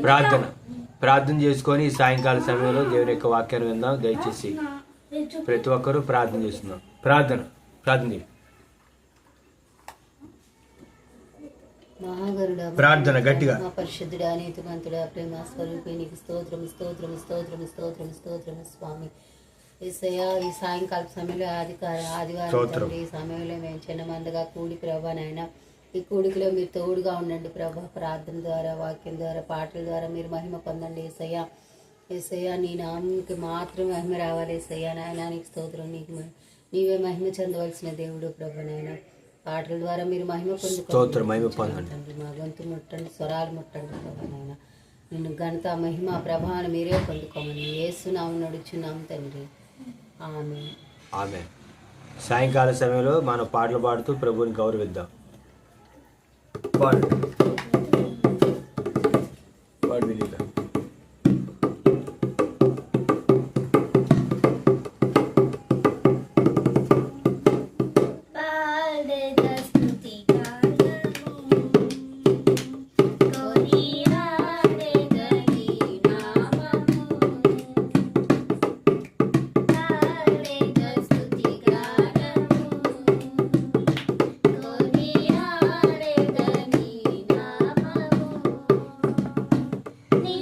ప్రార్థన ప్రార్థన చేసుకొని సాయంకాల సమయంలో దేవుని యొక్క వాక్యాన్ని విందాం. దయచేసి ప్రతి ఒక్కరూ ప్రార్థన చేస్తున్నాం. ప్రార్థన మహాగరుడా, ప్రార్థన గట్టిగా. పరిశుద్ధుడా, నీతిమంతుడా, ప్రేమ స్వరూపి, నీకు స్తోత్రం స్తోత్రం స్తోత్రం స్తోత్రం స్తోత్రం స్వామి. యేసయ్యా, ఈ సాయంకాల సమయంలో ఆదివారం ఈ సమయంలో మేము చిన్నమందగా కూడి ప్రభా నాయన, ఈ కూడికలో మీరు తోడుగా ఉండండి ప్రభా. ప్రార్థన ద్వారా, వాక్యం ద్వారా, పాటల ద్వారా మీరు మహిమ పొందండి. యేసయ్యా నీ నామంకి మాత్రం మహిమ రావాలి. యేసయ్యా నాయన, నీకు స్తోత్రం. నీవే మహిమ చెందవలసిన దేవుడు ప్రభా నాయన. పాటల ద్వారా మీరు మహిమ పొందండి. మా గొంతు ముట్టండి, స్వరాలు ముట్టండి ప్రభా నాయన. నిన్ను ఘనత, మహిమ, ప్రభావాన్ని మీరే పొందుకోమని యేసునామం నడుచున్నాం తండ్రి. ఆమె. సాయంకాల సమయంలో మనం పాటలు పాడుతూ ప్రభువుని గౌరవిద్దాం. పాడు వినీత. నీ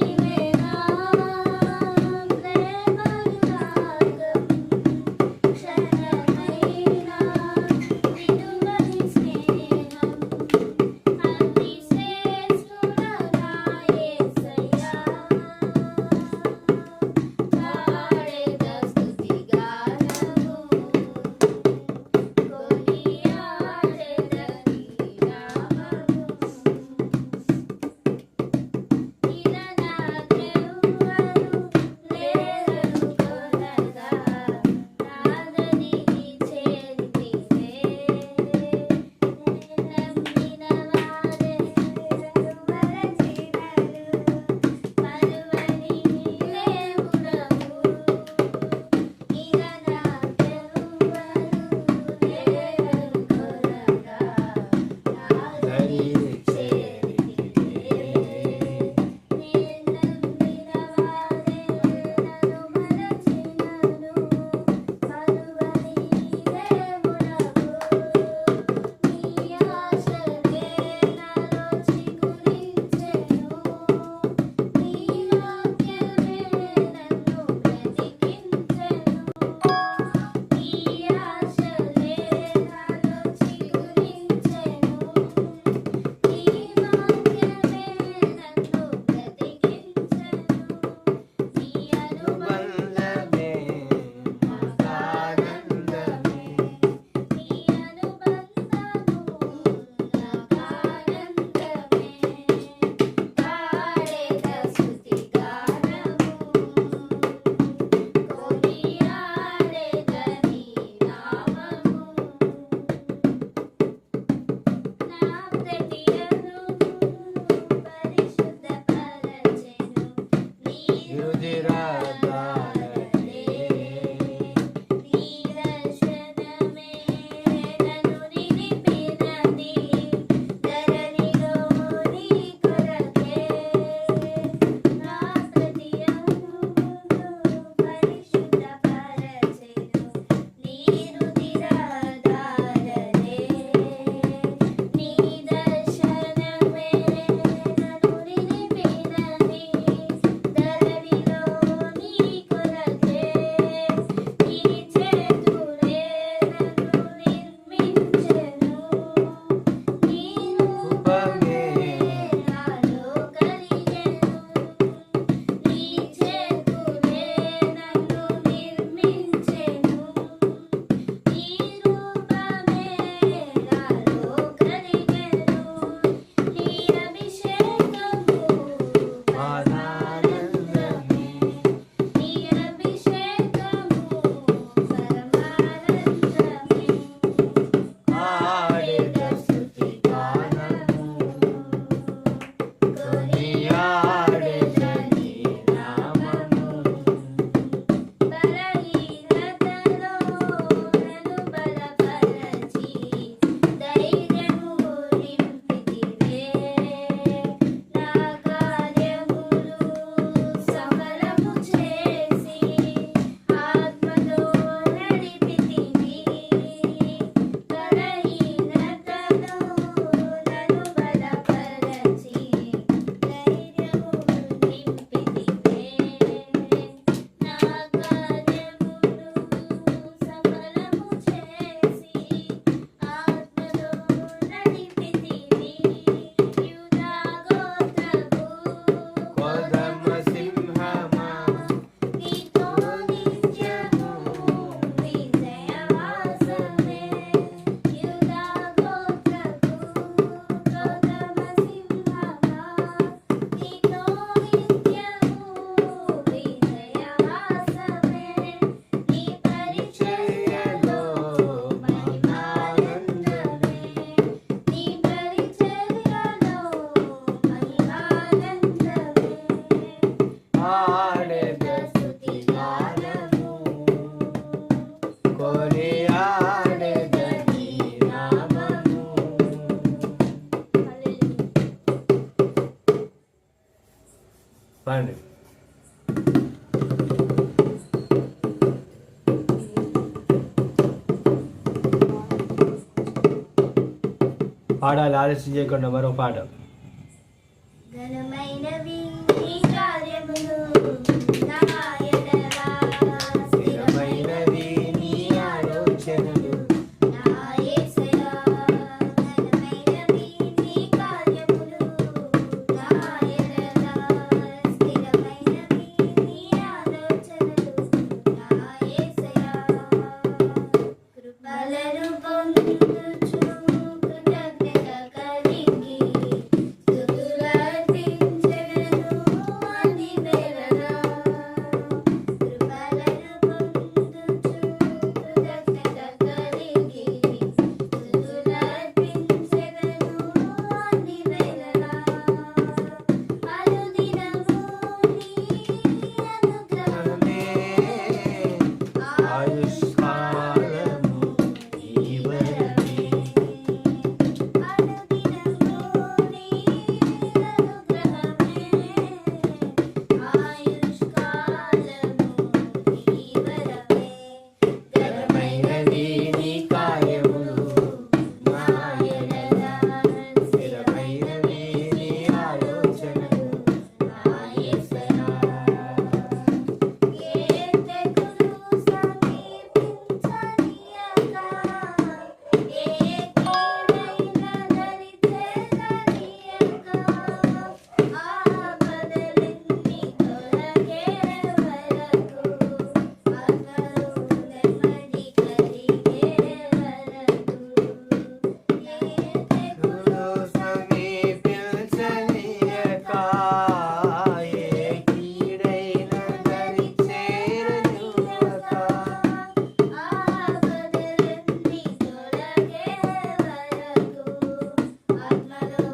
పాడండి. పాడాలి, ఆలస్యం చేయకుండా మరో పాట. ఘనమైనవి నీ కార్యములు నా ఎడల, స్థిరమైనవి నీ ఆలోచనలు నా యేసయ్యా. ఘనమైనవి నీ కార్యములు నా ఎడల, స్థిరమైనవి నీ ఆలోచనలు నా యేసయ్యా. కృపలను పొందుచు కృతజ్ఞత కలిగి స్తుతులర్పించెదను అన్ని వేళలా. కృపలను పొందుచు కృతజ్ఞత కలిగి స్తుతులర్పించెదను అన్ని వేళలా. అనుదినము నీ అనుగ్రహమే ఆయుష్కాలము నీ వరమే. అనుదినము నీ అనుగ్రహమే ఆయుష్కాలము నీ వరమే. ఘనమైనవి నీ కార్యములు నా ఎడల, స్థిరమైనవి నీ ఆలోచనలు నా యేసయ్యా. ఏ తెగులు సమీపించనీయక, ఏ కీడైన దరిచేరనీయక, ఆపదలన్నీ తొలగే వరకు, ఆత్మలో నెమ్మది కలిగే వరకు. ఏ తెగులు సమీపించనీయక, ఏ కీడైన దరి చేరనీయక, ఆపదలన్నీ తొలగే వరకు, ఆత్మలో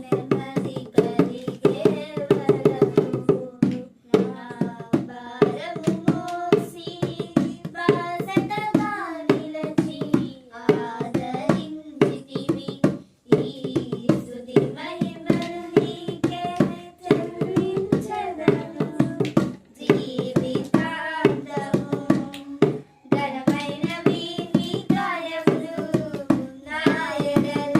నెమ్మది కలిగే వరకు. నా భారము మోసి బాసటగా నిలచి ఆదరించితివి. ఈ స్తుతి మహిమలు నీకే చెల్లించెదను జీవితాంతము. ఘనమైనవి నీ కార్యములు నా ఎడల,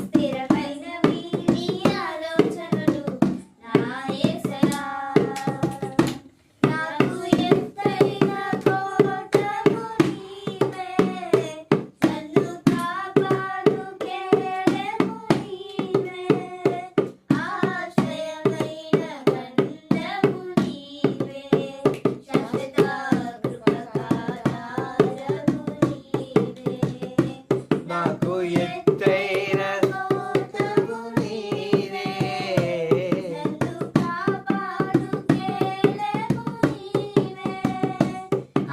స్థిరమైనవి నీ ఆలోచనలు నా యేసయ్యా. నాకు ఎత్తైన కోటము నీవే, నన్ను కాపాడు కేడము నీవే, ఆశ్రయమైన గండము నీవే, శాశ్వత కృపకాధారము నీవే. నాకు ఎత్తైన కోటము నీవే, నన్ను కాపాడు కేడము నీవే,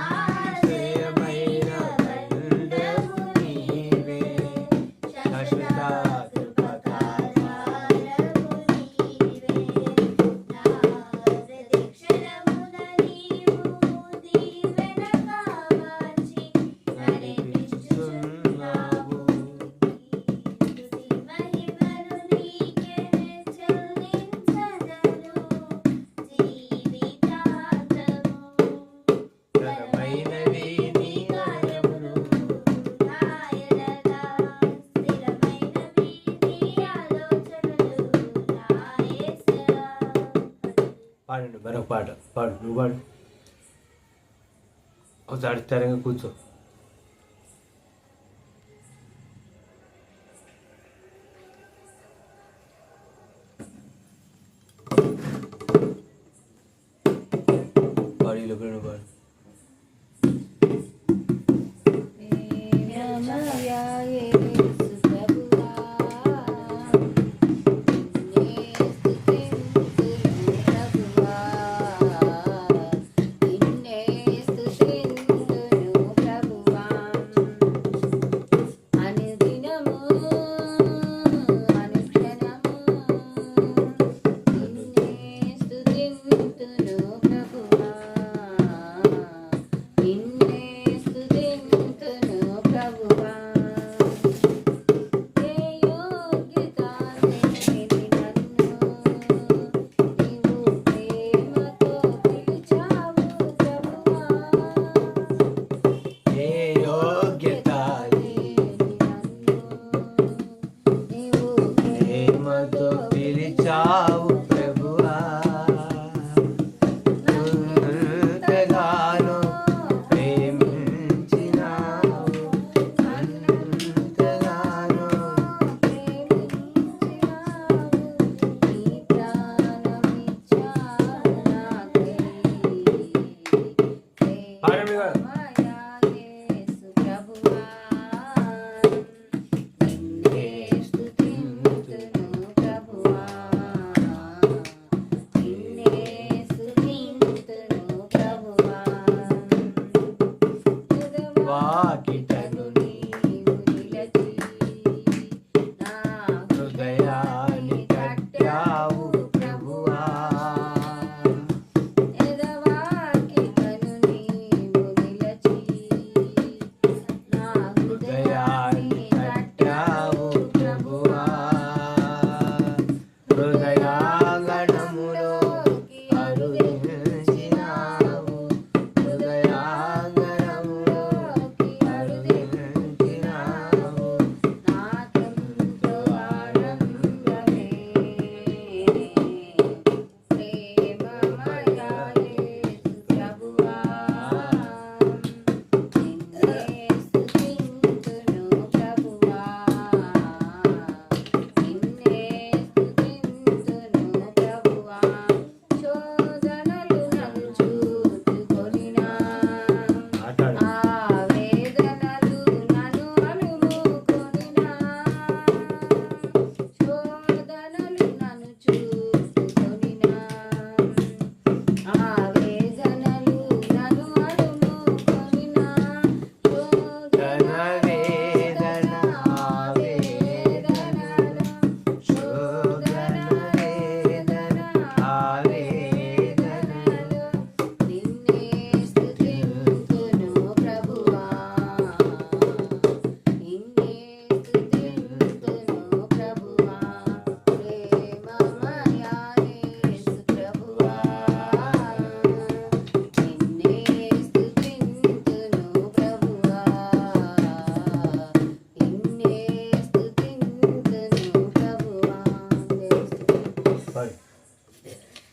ఆశ్రయమైన గండము నీవే, శాశ్వత కృపకాధారము నీవే. నా ప్రదక్షిణమున నీవు దీవెనగా మార్చి నడిపించుచున్నావు. స్తుతి మహిమలు నీకే చెల్లించెదను జీవితాంతము. ఘనమైనవి నీ కార్యములు నా ఎడల, స్థిరమైనవి నీ ఆలోచనలు నా యేసయ్యా. పాడండి, మరొక పాట పాడు, నువ్వు పాడు. ఒకసారి స్థిరంగా కూర్చో. పాడు, ఈ లోపల నువ్వు పాడు. ప్రేమమయా యేసు ప్రభువా, నిన్నే స్తుతింతును ప్రభువా, నిన్నే స్తుతింతును ప్రభువా. అనుదినము అనుక్షణము నిన్నే స్తుతింతును ప్రభువా, నిన్నే స్తుతింతును ప్రభువా. ఏ యోగ్యత లేని నన్ను నీవు ప్రేమించితివి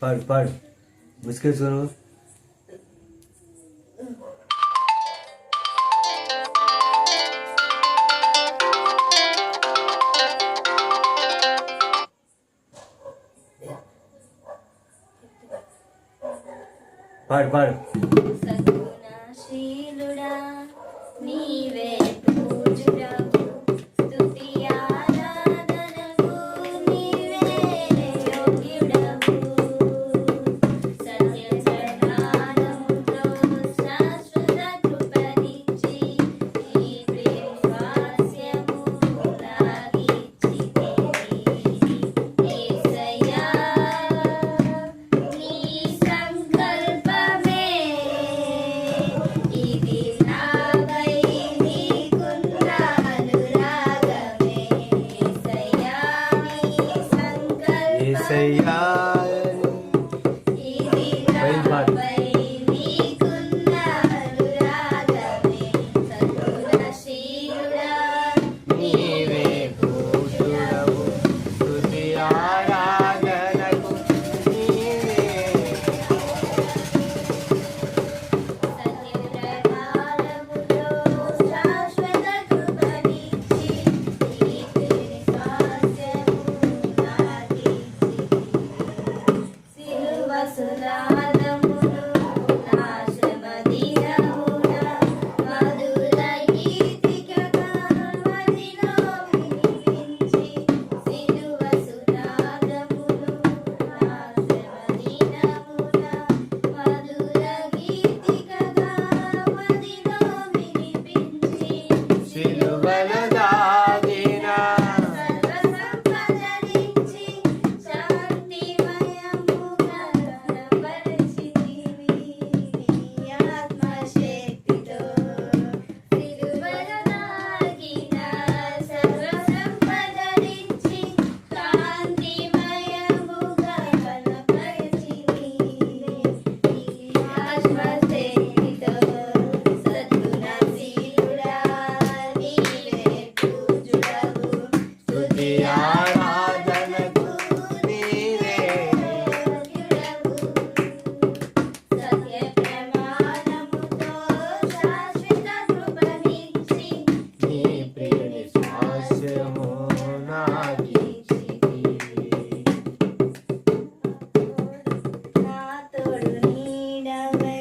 పాడు పాడు ముసుకేసుకోను. పాడు పాడు. సద్గుణశీలుడా నీవే పూజుడవు స్తుతి ఆరాధనకు నీవే యోగ్యుడవు సత్య జ్ఞానముతో శాశ్వత కృపనిచ్చి నీ ప్రేమస్యము నాకిచ్చితివి యేసయ్యా నీ సంకల్పమే ఇది నాపై నీకున్న అనురాగమే యేసయ్యా నీ సంకల్పమే యేసయ్యా ఇది నాపై నీకున్న అనురాగమే సద్గుణశీలుడా నీవే పూజుడవు స్తుతి ఆరాధనకు నీవే. సత్యప్రకారములో శాశ్వత కృపనిచ్చి నీ స్వాస్యము నాకిచ్చితివి సిలువ సునాదమును నా శ్రమ దినమున మధుర గీతికగా మదిలో వినిపించి సిలువ సునాదమును నా శ్రమ దినమున మధుర గీతికగా మదిలో వినిపించి సిలువలో దాగిన సర్వసంపదరించి శాంతిమయముగా కనపరచితివి నీ ఆత్మశక్తితో సిలువలో దాగిన సర్వసంపదరించి శాంతిమయముగా కనపరచితివి నీ ఆత్మశక్తితో సద్గుణశీలుడా నీవే పూజుడవు స్తుతి ఆరాధనకు నీవే. సత్య ప్రమాణముతో శాశ్వత కృపనిచ్చి నీ ప్రియుని స్వాస్యము నాకిచ్చితివి. నా తోడు నీడవై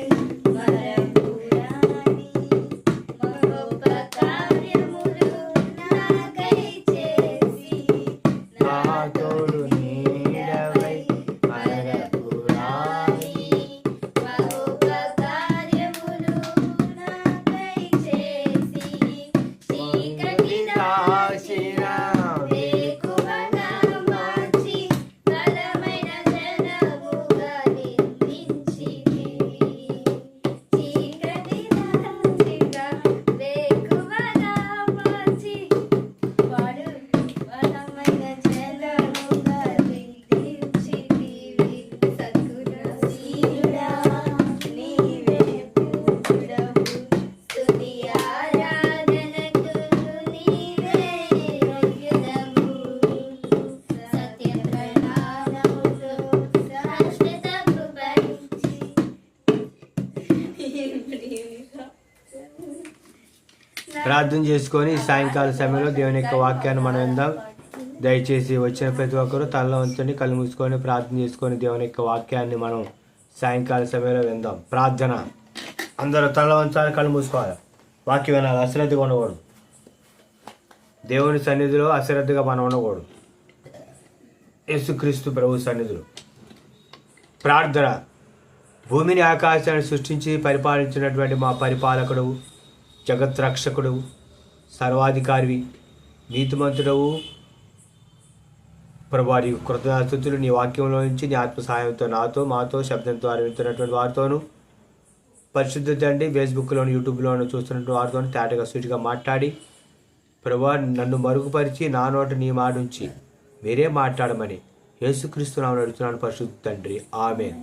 మరపురాని గొప్ప కార్యములు నాకై చేసి నా తోడు నీడవై మరపురాని గొప్ప కార్యములు నాకై చేసి చీకటి దాచిన వేకువగా మార్చి బలమైన జనముగా నిర్మించితివి చీకటి దాచిన వేకువగా మార్చి బలమైన జనముగా నిర్మించితివి సద్గుణశీలుడా నీవే పూజుడవు స్తుతి ఆరాధనకు నీవే యోగ్యుడవు సత్య ప్రణామముతో శాశ్వత కృపనిచ్చి ప్రార్థన చేసుకొని సాయంకాల సమయంలో దేవుని యొక్క వాక్యాన్ని మనం విందాం. దయచేసి వచ్చిన ప్రతి ఒక్కరూ తనలో ఉంచండి, కళ్ళు మూసుకొని ప్రార్థన చేసుకొని దేవుని యొక్క వాక్యాన్ని మనం సాయంకాల సమయంలో విందాం. ప్రార్థన అందరూ తనలో ఉంచాలి, కళ్ళు మూసుకోవాలి. వాక్యం వినాలి, అశ్రద్ధగా ఉండకూడదు. దేవుని సన్నిధిలో అశ్రద్ధగా మనం ఉండకూడదు. యేసుక్రీస్తు ప్రభు సన్నిధిలో ప్రార్థన. భూమిని ఆకాశాన్ని సృష్టించి పరిపాలించినటువంటి మా పరిపాలకుడు, జగత్రక్షకుడు, సర్వాధికారివి, నీతిమంతుడవు ప్రభా, నీకు కృతజ్ఞతాస్తుతులు. నీ వాక్యంలో నుంచి నీ ఆత్మ సహాయంతో నాతో మాతో శబ్దంతో వింటున్నటువంటి వారితోనూ, పరిశుద్ధ తండ్రి ఫేస్బుక్లోను యూట్యూబ్లోను చూస్తున్నటువంటి వారితో తేటగా సూటిగా మాట్లాడి ప్రభా నన్ను మరుగుపరిచి నా నోట నీ మాట ఉంచి మీరే మాట్లాడమని యేసుక్రీస్తు నామమున అడుగుతున్నాను పరిశుద్ధ తండ్రి, ఆమేన్.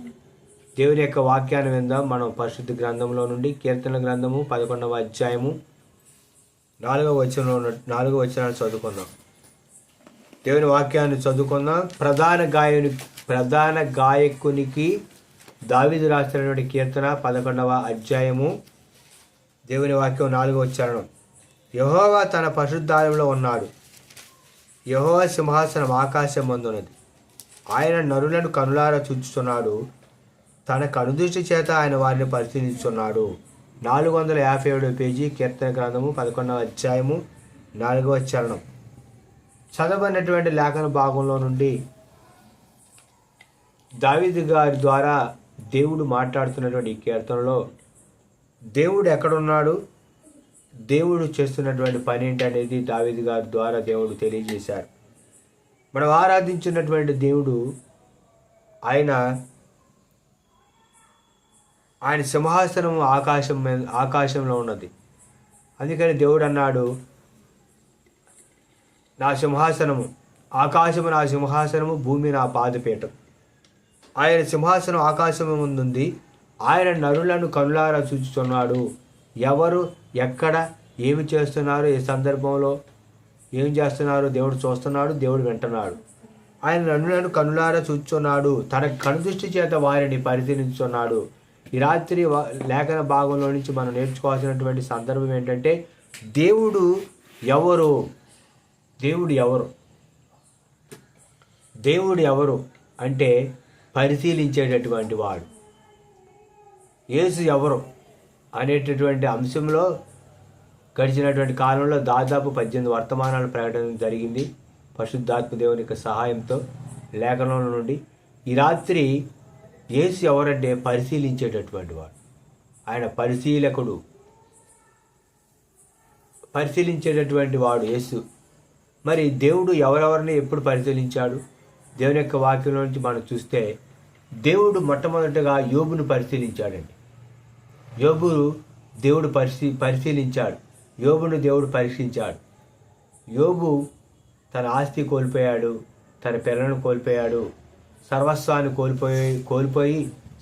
దేవుని యొక్క వాక్యాన్ని విందాం. మనం పరిశుద్ధ గ్రంథంలో నుండి కీర్తన గ్రంథము 11వ అధ్యాయము 4వ వచనాలు చదువుకుందాం. దేవుని వాక్యాన్ని చదువుకుందాం. ప్రధాన ప్రధాన గాయకునికి దావీదు రాసినటువంటి కీర్తన 11వ అధ్యాయము దేవుని వాక్యం 4వ చరణం. యెహోవా తన పరిశుద్ధాలయంలో ఉన్నాడు. యెహోవా సింహాసనం ఆకాశం మందున్నది. ఆయన నరులను కనులారా చూచుచున్నాడు. తన కనుదృష్టి చేత ఆయన వారిని పరిశీలించున్నాడు. 457 పేజీ కీర్తన గ్రంథము 11వ అధ్యాయము 4వ చరణం. చదవనటువంటి లేఖన భాగంలో నుండి దావీదు గారి ద్వారా దేవుడు మాట్లాడుతున్నటువంటి ఈ కీర్తనలో దేవుడు ఎక్కడున్నాడు, దేవుడు చేస్తున్నటువంటి పని ఏంటి అనేది దావీదు గారి ద్వారా దేవుడు తెలియజేశారు. మనం ఆరాధించినటువంటి దేవుడు ఆయన సింహాసనం ఆకాశంలో ఉన్నది. అందుకని దేవుడు అన్నాడు, నా సింహాసనము ఆకాశము, నా సింహాసనము, భూమి నా పాదపీఠం. ఆయన సింహాసనం ఆకాశము ముందుంది. ఆయన నరులను కనులారా చూచుతున్నాడు. ఎవరు ఎక్కడ ఏమి చేస్తున్నారు, ఏ సందర్భంలో ఏం చేస్తున్నారు దేవుడు చూస్తున్నాడు, దేవుడు వింటున్నాడు. ఆయన నరులను కనులారా చూచుతున్నాడు. తన కనుదృష్టి చేత వారిని పరిశీలించుతున్నాడు. ఈ రాత్రి లేఖన భాగంలో నుంచి మనం నేర్చుకోవాల్సినటువంటి సందర్భం ఏంటంటే దేవుడు ఎవరు, దేవుడు ఎవరు, దేవుడు ఎవరు అంటే పరిశీలించేటటువంటి వాడు. యేసు ఎవరు అనేటటువంటి అంశంలో గడిచినటువంటి కాలంలో దాదాపు 18 వర్తమానాలు ప్రకటన జరిగింది పరిశుద్ధాత్మ దేవుని యొక్క సహాయంతో లేఖనంలో నుండి. ఈ రాత్రి యేసు ఎవరంటే పరిశీలించేటటువంటి వాడు. ఆయన పరిశీలకుడు, పరిశీలించేటటువంటి వాడు యేసు. మరి దేవుడు ఎవరెవరిని ఎప్పుడు పరిశీలించాడు? దేవుని యొక్క వాక్యంలో నుంచి మనం చూస్తే దేవుడు మొట్టమొదటిగా యోబును పరిశీలించాడండి. దేవుడు పరిశీలించాడు. యోబును దేవుడు పరీక్షించాడు. యోబు తన ఆస్తి కోల్పోయాడు, తన పిల్లలను కోల్పోయాడు, సర్వస్వాన్ని కోల్పోయి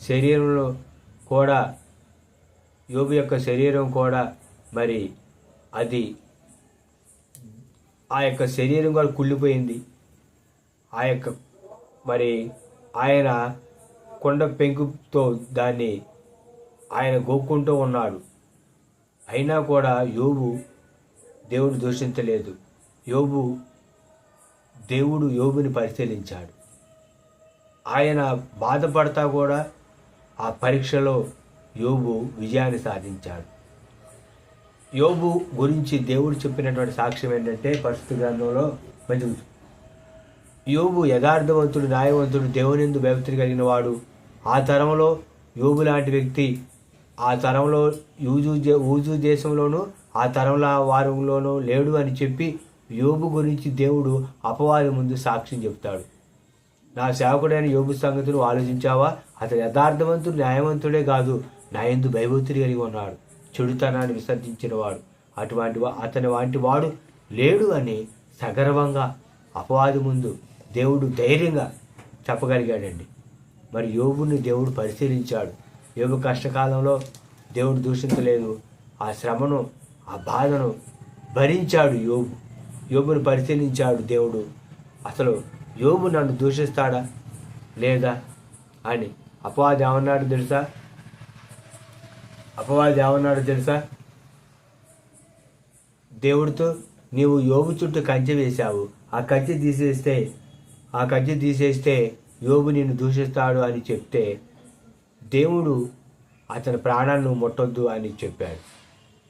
శరీరంలో కూడా, యోబు యొక్క శరీరం కూడా మరి అది ఆ యొక్క శరీరం కూడా కుళ్ళిపోయింది. ఆ యొక్క మరి ఆయన కొండ పెంకుతో దాన్ని ఆయన గోక్కుంటూ ఉన్నాడు. అయినా కూడా యోబు దేవుడు దూషించలేదు. దేవుడు యోబుని పరిశీలించాడు. ఆయన బాధపడతా కూడా ఆ పరీక్షలో యోబు విజయాన్ని సాధించాడు. యోబు గురించి దేవుడు చెప్పినటువంటి సాక్ష్యం ఏంటంటే పరిశుద్ధ గ్రంథంలో మంచి యోబు యథార్థవంతుడు, న్యాయవంతుడు, దేవునియందు భయభక్తి కలిగిన వాడు. ఆ తరంలో యోబు లాంటి వ్యక్తి ఆ తరంలో ఊజు దేశంలోనూ ఆ తరంలో వారంలోనూ లేడు అని చెప్పి యోబు గురించి దేవుడు అపవాది ముందు సాక్ష్యం చెప్తాడు. నా సేవకుడైన యోబు సంగతులు ఆలోచించావా? అతను యథార్థవంతుడు, న్యాయవంతుడే కాదు, నా యందు భయభక్తి కలిగి ఉన్నాడు, చెడుతనాన్ని విసర్జించిన వాడు, అతని వంటి వాడు లేడు అని సగర్వంగా అపవాది ముందు దేవుడు ధైర్యంగా చెప్పగలిగాడండి. మరి యోబుని దేవుడు పరిశీలించాడు. యోబు కష్టకాలంలో దేవుడు దూషించలేదు. ఆ శ్రమను, ఆ బాధను భరించాడు. యోబుని పరిశీలించాడు దేవుడు. అసలు యోబు నన్ను దూషిస్తాడా లేదా అని. అపవాది ఏమన్నాడు తెలుసా? దేవుడితో, నీవు యోబు చుట్టూ కంచె వేశావు, ఆ కంచె తీసేస్తే యోబు నిన్ను దూషిస్తాడు అని చెప్తే దేవుడు అతని ప్రాణాన్ని ముట్టొద్దు అని చెప్పాడు.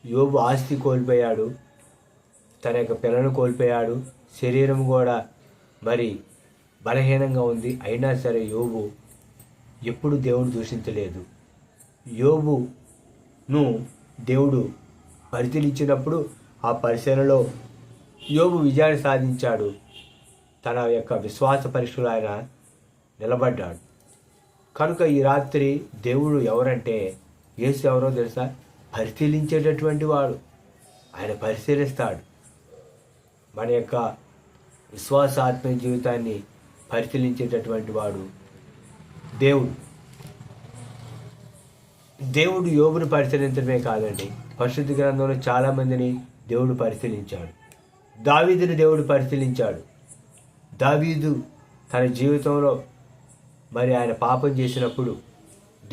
యోబు ఆస్తి కోల్పోయాడు, తన యొక్క పిల్లలను కోల్పోయాడు, శరీరం కూడా మరి బలహీనంగా ఉంది. అయినా సరే యోబు ఎప్పుడు దేవుడు దూషించలేదు. యోబును దేవుడు పరిశీలించినప్పుడు ఆ పరిశీలనలో యోబు విజయాన్ని సాధించాడు. తన యొక్క విశ్వాస పరీక్షలో ఆయన నిలబడ్డాడు. కనుక ఈ రాత్రి దేవుడు ఎవరంటే యేసు ఎవరో తెలుసా? పరిశీలించేటటువంటి వాడు. ఆయన పరిశీలిస్తాడు. మన యొక్క విశ్వాస ఆత్మీయ జీవితాన్ని పరిశీలించేటటువంటి వాడు దేవుడు యోబును పరిశీలించడమే కాదండి, పరిశుద్ధ గ్రంథంలో చాలామందిని దేవుడు పరిశీలించాడు. దావీదుని దేవుడు పరిశీలించాడు. దావీదు తన జీవితంలో మరి ఆయన పాపం చేసినప్పుడు,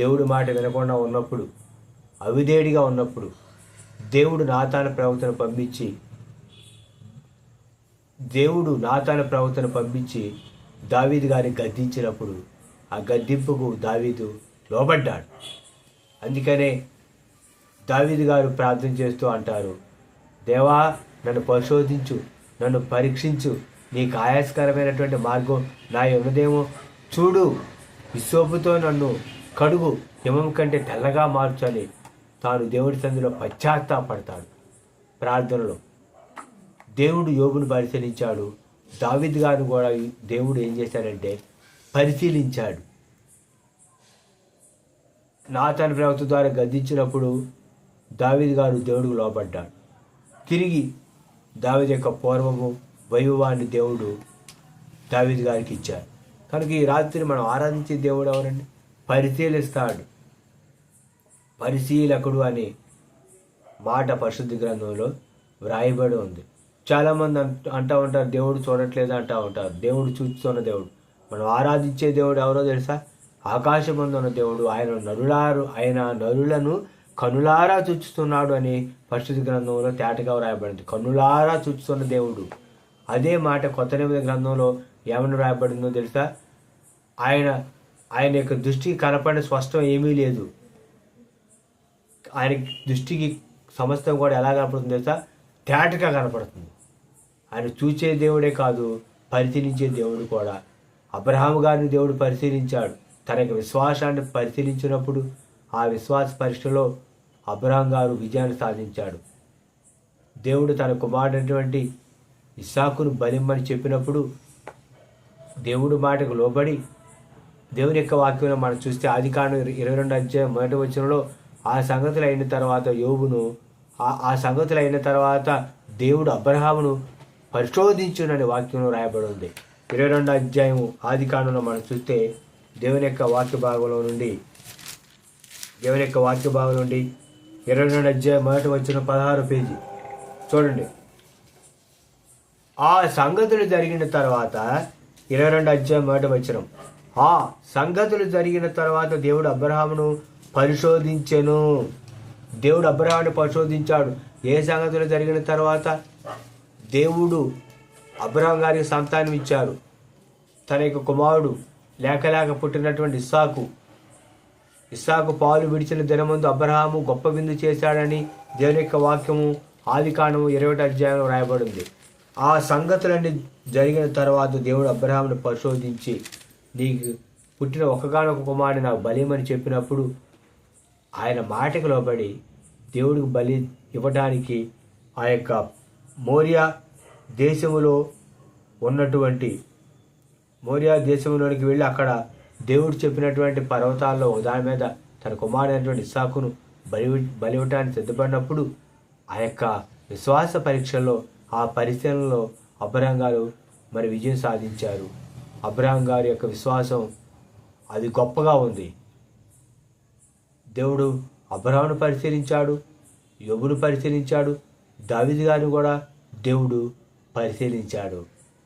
దేవుడి మాట వినకుండా ఉన్నప్పుడు, అవిధేయుడిగా ఉన్నప్పుడు దేవుడు నాతాను ప్రవక్తను పంపించి దావీదు గారిని గద్దించినప్పుడు ఆ గద్దింపుకు దావీదు లోబడ్డాడు. అందుకనే దావీదు గారు ప్రార్థన చేస్తూ అంటారు, దేవా నన్ను పరిశోధించు, నన్ను పరీక్షించు, నీకు ఆయాస్కరమైనటువంటి మార్గం నా ఉన్నదేమో చూడు, విశ్వపుతో నన్ను కడుగు, హిమం కంటే తెల్లగా మార్చని తాను దేవుడి సంధిలో పశ్చాత్తాపడతాడు. ప్రార్థనలో దేవుడు యోబును పరిశీలించాడు. దావీదు గారిని కూడా దేవుడు ఏం చేశాడంటే పరిశీలించాడు. నాతాను ప్రవక్త ద్వారా గద్దించినప్పుడు దావీదు గారు దేవుడికి లోబడ్డాడు. తిరిగి దావీదు యొక్క పూర్వము వైభవాన్ని దేవుడు దావీదు గారికి ఇచ్చారు. కనుక ఈ రాత్రి మనం ఆరాధించే దేవుడు ఎవరండి? పరిశీలిస్తాడు. పరిశీలకుడు అనే మాట పరిశుద్ధ గ్రంథంలో వ్రాయబడి ఉంది. చాలామంది అంటూ ఉంటారు దేవుడు చూడట్లేదు అంటూ ఉంటారు. దేవుడు చూస్తున్న దేవుడు. మనం ఆరాధించే దేవుడు ఎవరో తెలుసా? ఆకాశమందు ఉన్న దేవుడు. ఆయన నరులను కనులారా చూస్తున్నాడు అని పరిశుద్ధ గ్రంథంలో తేటగా వ్రాయబడింది. కనులారా చూస్తున్న దేవుడు. అదే మాట కొత్త నిబంధన గ్రంథంలో ఏమని వ్రాయబడిందో తెలుసా? ఆయన యొక్క దృష్టికి కనపడిన స్పష్టం ఏమీ లేదు. ఆయన దృష్టికి సమస్తం కూడా ఎలా కనపడుతుంది తెలుసా? తేటగా కనపడుతుంది. ఆయన చూసే దేవుడే కాదు, పరిశీలించే దేవుడు కూడా. అబ్రహాము గారిని దేవుడు పరిశీలించాడు. తన యొక్క విశ్వాసాన్ని పరిశీలించినప్పుడు ఆ విశ్వాస పరీక్షలో అబ్రహాం గారు విజయాన్ని సాధించాడు. దేవుడు తన కుమారుడైనటువంటి ఇస్సాకును బలిమ్మని చెప్పినప్పుడు దేవుడు మాటకు లోబడి దేవుని యొక్క వాక్యంలో మనం చూస్తే ఆదికాండం 22 అధ్యాయం 1వ వచనంలో ఆ సంగతులు అయిన తర్వాత దేవుడు అబ్రహామును పరిశోధించునని వాక్యంలో రాయబడి ఉంది. 22 అధ్యాయం ఆదికాండంలో మనం చూస్తే దేవుని యొక్క వాక్య భాగంలో నుండి 22 అధ్యాయం 1వ వచనం 16వ పేజీ చూడండి. ఆ సంగతులు జరిగిన తర్వాత 22 అధ్యాయం 1వ వచనం, ఆ సంగతులు జరిగిన తర్వాత దేవుడు అబ్రహామును పరిశోధించెను. దేవుడు అబ్రహామును పరిశోధించాడు. ఏ సంగతులు జరిగిన తర్వాత? దేవుడు అబ్రహాం గారికి సంతానం ఇచ్చారు. తన యొక్క కుమారుడు లేక పుట్టినటువంటి ఇస్సాకు పాలు విడిచిన దినమందు అబ్రహాము గొప్ప విందు చేశాడని దేవుని యొక్క వాక్యము ఆదికాండము 21 అధ్యాయంలో రాయబడింది. ఆ సంగతులన్నీ జరిగిన తర్వాత దేవుడు అబ్రహామును పరిశోధించి నీకు పుట్టిన ఒకగానొక కుమారుడు నాకు బలిమని చెప్పినప్పుడు ఆయన మాటకు లోబడి దేవుడికి బలి ఇవ్వడానికి ఆ యొక్క మోరియా దేశంలోనికి వెళ్ళి అక్కడ దేవుడు చెప్పినటువంటి పర్వతాల్లో దాని మీద తన కుమారుడైనటువంటి ఇస్సాకును బలి ఇవ్వడానికి సిద్ధపడినప్పుడు ఆ యొక్క విశ్వాస పరీక్షల్లో ఆ పరిశీలనలో అబ్రహాం గారు మరి విజయం సాధించారు. అబ్రహాం గారి యొక్క విశ్వాసం అది గొప్పగా ఉంది. దేవుడు అబ్రహామును పరిశీలించాడు, యోబును పరిశీలించాడు, దావీదు గారిని కూడా దేవుడు పరిశీలించాడు.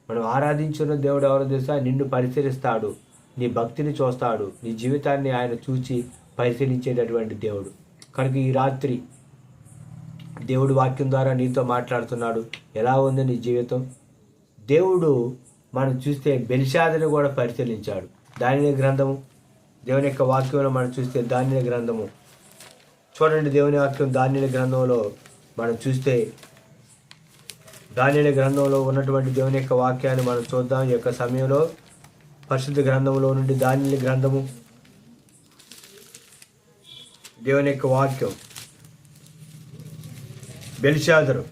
మనం ఆరాధించున్న దేవుడు ఎవరో తెలుసా? నిన్ను పరిశీలిస్తాడు, నీ భక్తిని చూస్తాడు, నీ జీవితాన్ని ఆయన చూచి పరిశీలించేటటువంటి దేవుడు. కనుక ఈ రాత్రి దేవుడు వాక్యం ద్వారా నీతో మాట్లాడుతున్నాడు. ఎలా ఉంది నీ జీవితం? దేవుడు మనం చూస్తే బెల్షాదుని కూడా పరిశీలించాడు. దానియేలు గ్రంథము, దేవుని యొక్క వాక్యంలో మనం చూస్తే దానియేలు గ్రంథము చూడండి. దేవుని వాక్యం దానియేలు గ్రంథంలో మనం చూస్తే దానియేలు గ్రంథంలో ఉన్నటువంటి దేవుని యొక్క వాక్యాన్ని మనం చూద్దాం. ఈ యొక్క సమయంలో పరిశుద్ధ గ్రంథంలో నుండి దానియేలు గ్రంథము, దేవుని యొక్క వాక్యం, బెల్షాదురు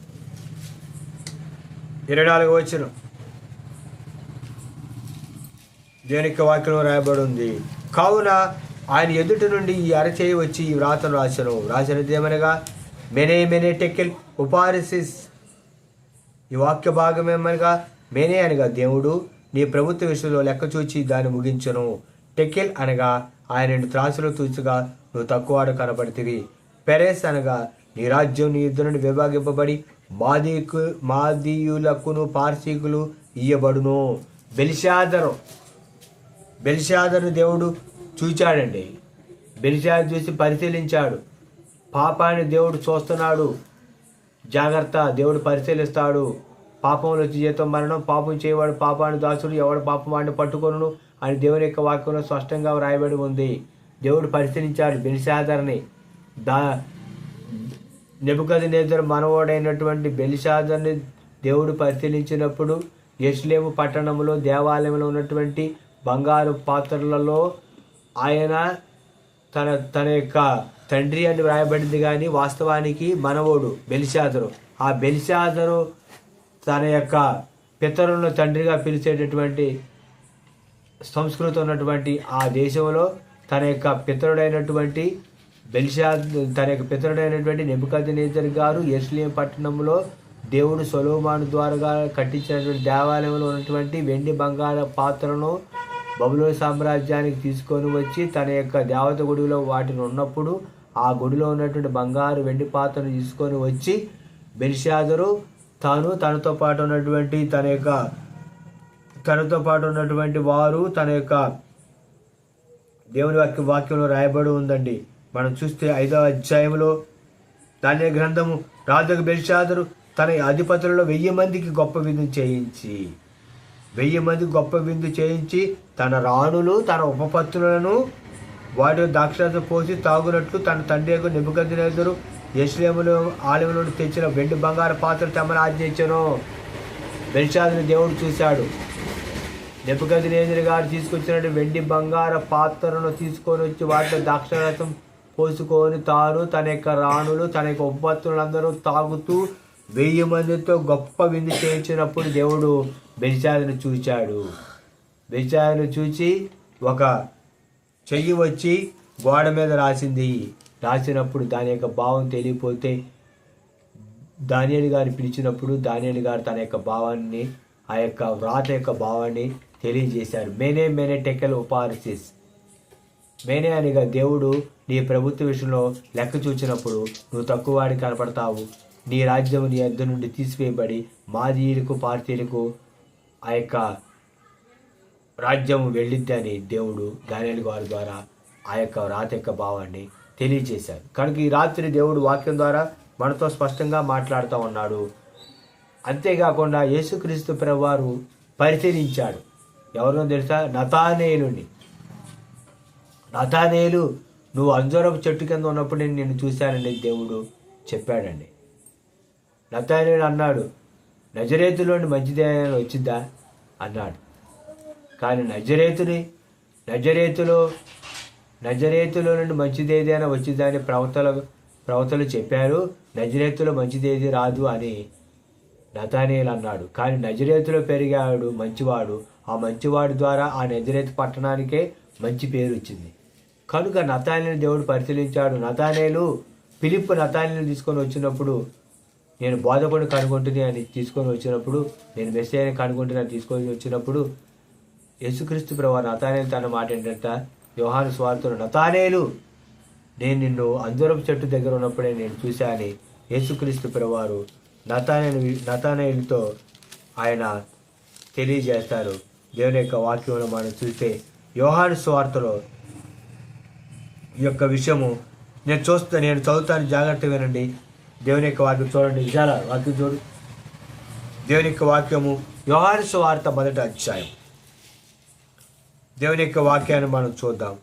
24వ వచనం దేవుని యొక్క వాక్యంలో రాయబడి ఉంది. కావున ఆయన ఎదుటి నుండి ఈ అరచేయి వచ్చి ఈ వ్రాతను రాసినది ఏమనగా మెనే టెకెల్ ఉపారిసిస్. ఈ వాక్య భాగం ఏమనగా మెనే అనగా దేవుడు నీ ప్రభుత్వ విషయంలో లెక్క చూచి దాన్ని ముగించను. టెకెల్ అనగా ఆయన త్రాసులో తూచుగా నువ్వు తక్కువవాడు కనబడితివి. పెరెస్ అనగా నీ రాజ్యం నీ యుద్ధ నుండి విభాగింపబడి మాదీయులకును పార్సీకులు ఇయ్యబడును. బెల్షాజరుని దేవుడు చూచాడండి. బెల్షాజరు చూసి పరిశీలించాడు. పాపాన్ని దేవుడు చూస్తున్నాడు. జాగ్రత్త, దేవుడు పరిశీలిస్తాడు. పాపంలో వచ్చి జీతం మరణం, పాపం చేయవాడు పాపాన్ని దాసుడు, ఎవడు పాపం వాడిని పట్టుకొనును అని దేవుని యొక్క వాక్యంలో స్పష్టంగా వ్రాయబడి ఉంది. దేవుడు పరిశీలించాడు బెల్షాజరుని. నెబుకద్నెజరు మనవడైనటువంటి బెల్షాజరుని దేవుడు పరిశీలించినప్పుడు యెరూషలేము పట్టణంలో దేవాలయంలో ఉన్నటువంటి బంగారు పాత్రలలో ఆయన తన యొక్క తండ్రి అని వ్రాయబడింది, కానీ వాస్తవానికి మనవోడు బెల్షాజరు. ఆ బెల్షాజరు తన యొక్క పితరులను తండ్రిగా పిలిచేటటువంటి సంస్కృతి ఉన్నటువంటి ఆ దేశంలో తన యొక్క పితరుడైనటువంటి నెబుకద్నెజరు గారు యెరూషలేము పట్టణంలో దేవుడు సొలొమోను ద్వారా కట్టించినటువంటి దేవాలయంలో ఉన్నటువంటి వెండి బంగారు పాత్రను బబులోను సామ్రాజ్యానికి తీసుకొని వచ్చి తన యొక్క దేవత గుడిలో వాటిని ఉన్నప్పుడు ఆ గుడిలో ఉన్నటువంటి బంగారు వెండి పాత్రను తీసుకొని వచ్చి బెల్షాజరు తనతో పాటు ఉన్నటువంటి వారు తన యొక్క దేవుని వాక్యంలో రాయబడి ఉందండి. మనం చూస్తే 5వ అధ్యాయంలో దానియేలు గ్రంథము, రాజు బెల్షాజరు తన అధిపతులలో 1000 మందికి గొప్ప విందు చేయించి తన రాణులు తన ఉపపత్తులను వాటి ద్రాక్షారసం పోసి తాగునట్లు తన తండ్రి నెబుకద్నెజరు యెరూషలేములో ఆలయం నుండి తెచ్చిన వెండి బంగారు పాత్ర తెమ్మని ఆజ్ఞయించెను. బెల్షాజరుని దేవుడు చూశాడు. నెబుకద్నెజరు గారు తీసుకొచ్చినట్టు వెండి బంగారు పాత్రను తీసుకొని వచ్చి వాటిలో ద్రాక్షారసం పోసుకొని తాను తన యొక్క రాణులు తన యొక్క ఉపపత్తులందరూ తాగుతూ 1000 మందితో గొప్ప విందు చేయించినప్పుడు దేవుడు బెల్షాజరుని చూచాడు. బెల్షాజరుని చూచి ఒక చెయ్యి వచ్చి గోడ మీద రాసినప్పుడు దాని యొక్క భావం తెలియపోతే దానియేలు గారు పిలిచినప్పుడు దానియేలు గారు తన యొక్క భావాన్ని, ఆ యొక్క వ్రాత యొక్క భావాన్ని తెలియజేశారు. మేనే టెకెల్ ఉపారిసిస్. మేనే అనిగా దేవుడు నీ ప్రభుత్వ విషయంలో లెక్క చూచినప్పుడు నువ్వు తక్కువ వాడికి కనపడతావు. నీ రాజ్యం నీ యొద్ద నుండి తీసివేయబడి మాదీయులకు పార్తీయులకు ఆ యొక్క రాజ్యం వెళ్ళిద్ది అని దేవుడు దానియేలు గారి ద్వారా ఆ యొక్క రాత యొక్క భావాన్ని తెలియజేశారు. కనుక ఈ రాత్రి దేవుడు వాక్యం ద్వారా మనతో స్పష్టంగా మాట్లాడుతూ ఉన్నాడు. అంతేకాకుండా యేసుక్రీస్తు ప్రభువారు పరిశీలించాడు. ఎవరినో తెలుసా? నతానేలు నువ్వు అంజూరపు చెట్టు కింద ఉన్నప్పుడు నేను నిన్ను చూశానండి దేవుడు చెప్పాడండి. నతానేలు అన్నాడు, నజరేతులోని మంచిదే వచ్చిద్దా అన్నాడు. కానీ నజరేతులో నుండి మంచిదేదైనా వచ్చిందా అని ప్రవక్తలు చెప్పారు. నజరేతులో మంచిదేది రాదు అని నతానేలు అన్నాడు. కానీ నజరేతులో పెరిగాడు మంచివాడు. ఆ మంచివాడి ద్వారా ఆ నజరేతు పట్టణానికే మంచి పేరు వచ్చింది. కనుక నతానేలు దేవుడు పరిశీలించాడు. ఫిలిప్పు నతానేలు తీసుకొని వచ్చినప్పుడు, నేను బోధకుడిని కనుగొంటుంది అని తీసుకొని వచ్చినప్పుడు, నేను మెస్సీయని కనుగొంటుంది అని తీసుకొని వచ్చినప్పుడు యేసుక్రీస్తు ప్రభువు నతానేలు తన మాట ఏంటంటే, యోహాను సువార్తలో, నతానేలు నేను నిన్ను అంజూరపు చెట్టు దగ్గర ఉన్నప్పుడే నేను చూశాను. యేసుక్రీస్తు ప్రభువారు నతానేలుతో ఆయన తెలియజేస్తారు. దేవుని యొక్క వాక్యంలో మనం చూస్తే యోహాను సువార్తలో ఈ యొక్క విషయము నేను చదువుతాను, జాగ్రత్తగా వినండి. దేవుని యొక్క వాక్యం చూడండి, చాలా వాక్యం చూడు. దేవుని యొక్క వాక్యము యోహాను సువార్త 1వ అధ్యాయం. దేవుని యొక్క వాక్యాన్ని మనం చూద్దాం.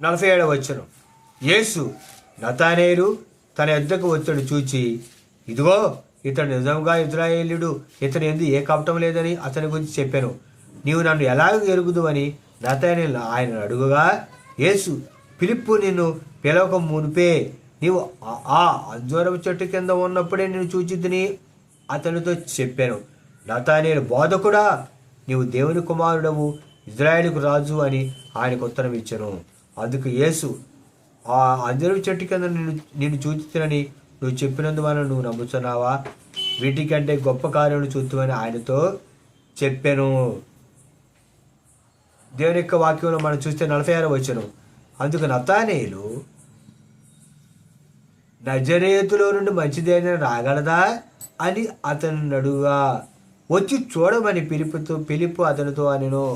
47వ వచనం. యేసు నతానేలు తన యొద్దకు వచ్చాడు చూచి, ఇదిగో ఇతడు నిజంగా ఇశ్రాయేలీయుడు, ఇతని యందు ఏ కపటం లేదని అతని గురించి చెప్పాను. నీవు నన్ను ఎలాగ ఎరుగుదు అని నతానేలు ఆయన అడుగుగా, యేసు, ఫిలిప్పు నిన్ను పిలవక మునిపే నీవు ఆ అంజూరపు చెట్టు కింద ఉన్నప్పుడే నేను చూచిద్దని అతనితో చెప్పాను. నతానేలు, బోధకుడా, నీవు దేవుని కుమారుడవు, ఇశ్రాయేలుకు రాజు అని ఆయనకు ఉత్తరం ఇచ్చాను. అందుకు యేసు, ఆ అంజూరపు చెట్టు కింద నిన్ను చూచితినని నువ్వు చెప్పినందువల్ల నువ్వు నమ్ముతున్నావా? వీటికంటే గొప్ప కార్యములు చూద్దామని ఆయనతో చెప్పాను. దేవుని యొక్క వాక్యంలో మనం చూస్తే 46వ వచనం. అందుకు నతానేలు, నజరేతులో నుండి మంచిదైన రాగలదా అని అతను అడుగా, వచ్చి చూడమని ఫిలిప్పు అతనితో అనెను.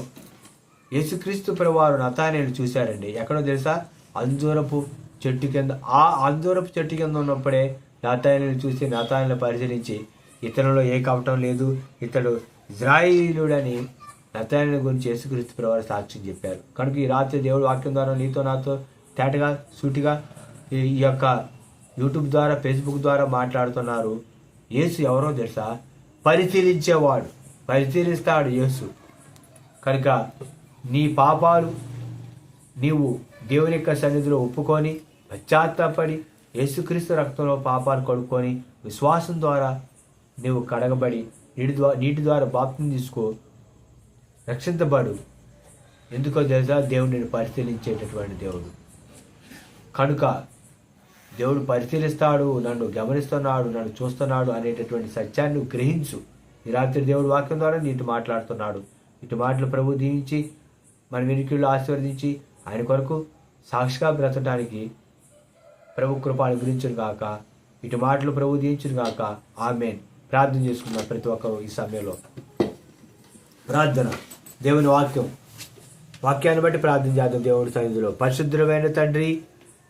యేసుక్రీస్తు ప్రభువారు నతానేలు చూశారండి. ఎక్కడో తెలుసా? అంజూరపు చెట్టు కింద. ఆ అంజూరపు చెట్టు కింద ఉన్నప్పుడే నతానేలు చూసి నతానేలు పరిశీలించి ఇతనిలో ఏ కపటం లేదు, ఇతడు ఇజ్రాయిలుడని నతానేలు గురించి యేసుక్రీస్తు ప్రభువారు సాక్ష్యం చెప్పారు. కనుక ఈ రాత్రి దేవుడు వాక్యం ద్వారా నీతో నాతో తేటగా సూటిగా ఈ యొక్క యూట్యూబ్ ద్వారా ఫేస్బుక్ ద్వారా మాట్లాడుతున్నారు. యేసు ఎవరో తెలుసా? పరిశీలించేవాడు, పరిశీలిస్తాడు యేసు. కనుక నీ పాపాలు నీవు దేవుని యొక్క సన్నిధిలో ఒప్పుకొని పశ్చాత్తాపడి యేసుక్రీస్తు రక్తంలో పాపాలు కడుక్కొని విశ్వాసం ద్వారా నీవు కడగబడి నీటి ద్వారా బాప్తిసం తీసుకో, రక్షించబడు. ఎందుకో తెలుసా? దేవుడు నేను పరిశీలించేటటువంటి దేవుడు. కనుక దేవుడు పరిశీలిస్తాడు, నన్ను గమనిస్తున్నాడు, నన్ను చూస్తున్నాడు అనేటటువంటి సత్యాన్ని గ్రహించు. ఈ రాత్రి దేవుడు వాక్యం ద్వారా నీటి మాట్లాడుతున్నాడు. ఇటు మాటలు ప్రభు దీవించి మన వెనుకలు ఆశీర్వదించి ఆయన కొరకు సాక్షిగా బ్రతకడానికి ప్రభు కృప అనుగ్రహించును గాక. ఇటు మాటలు ప్రభు దీవించును గాక. ఆమేన్. ప్రార్థన చేసుకున్నాం ప్రతి ఒక్కరు ఈ సమయంలో. ప్రార్థన. దేవుని వాక్యాన్ని బట్టి ప్రార్థన చేద్దాం. దేవుడి సన్నిధిలో పరిశుద్ధమైన తండ్రి,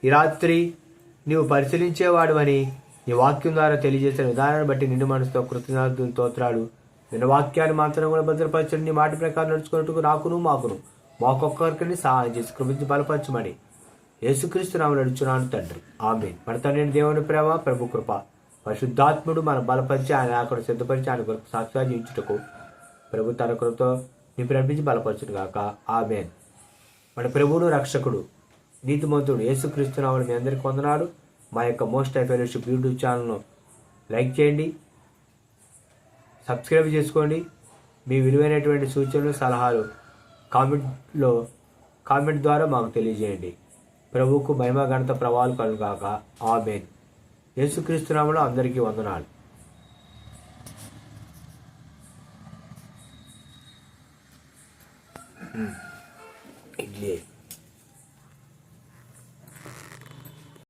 ఈ రాత్రి నీవు పరిశీలించేవాడువని నీ వాక్యం ద్వారా తెలియజేసిన విధానాన్ని బట్టి నిండు మనసుతో కృతజ్ఞతలు స్తోత్రాలు. నిన్న వాక్యాన్ని మాత్రం కూడా భద్రపరచండి. నీ మాట ప్రకారం నడుచుకున్నట్టుకు నాకును మాకొక్కరికి సహాయం చేసి కృపించి బలపరచమని యేసుక్రీస్తు నామమున నడుచున్నాను తండ్రి. ఆమేన్. మన తండ్రి దేవుని ప్రేమ, ప్రభు కృప, పరిశుద్ధాత్ముడు మన బలపరిచి ఆయన అక్కడ సిద్ధపరిచి ఆయన కొరకు సాక్షిగా జీవించుటకు ప్రభు తన కృపతో నింపి నడిపించి బలపరచును గాక. ఆమేన్. మన ప్రభువును రక్షకుడు నీతిమంతుడు యేసుక్రీస్తు నామమున మీ అందరికీ వందనాలు. మా యొక్క మోస్ట్ హై ఫెలోషిప్ యూట్యూబ్ ఛానల్ను లైక్ చేయండి, సబ్స్క్రైబ్ చేసుకోండి. మీ విలువైనటువంటి సూచనలు సలహాలు కామెంట్ ద్వారా మాకు తెలియజేయండి. ప్రభువుకు మహిమ ఘనత ప్రభావాలు కలుగాక. ఆమేన్. యేసుక్రీస్తు నామములో అందరికీ వందనాలు. ఇడ్లీ